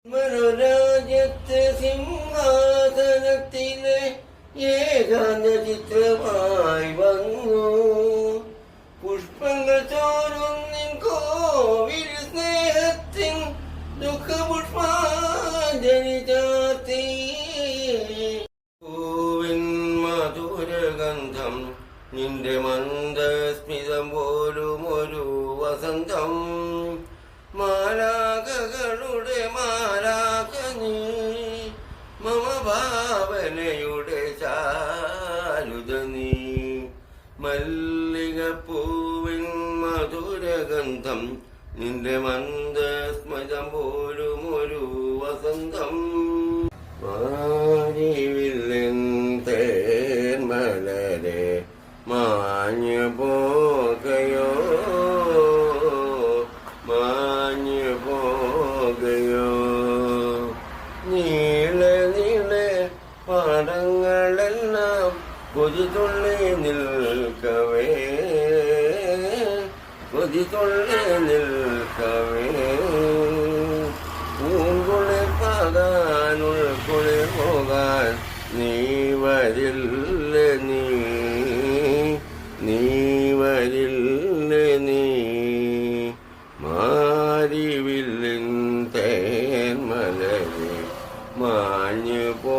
മനോരാജ്യത്തെ സിംഹാസനത്തിലെ ഏകാന്ത ചിത്രമായി വന്നു പുഷ്പങ്ങൾ ചോരുന്നിൻ കോവിൽ സ്നേഹത്തിൻ ദുഃഖപുഷ്പാഞ്ജലി ചാർത്തി പൂവിൻ മധുരഗന്ധം നിന്റെ മന്ദസ്മിതം പോലും ഒരു വസന്തം മാലാഖകളുടെ മാലാഖ നീ മമ ഭാവനയുടെ ചാരുത നീ മല്ലികപ്പൂവിൻ മധുരഗന്ധം നിന്റെ മന്ദസ്മിതം പോലും ഒരു വസന്തം മാരിവില്ലിൻ തേന്മലരെ മാഞ്ഞു പോകയോ മാഞ്ഞു പോകയോ നീളെ നീളെ പാടങ്ങളെല്ലാം കൊതിതുള്ളി നിൽക്കവേ കൊതിതുള്ളി നിൽക്കവേ പൂങ്കുളിർ പാകാൻ ഉൾക്കുളിർ പോകാൻ നീ വരില്ല നീ വരില്ല നീ മാരിവില്ലിൻ തേന്മലരെ മാഞ്ഞു പോ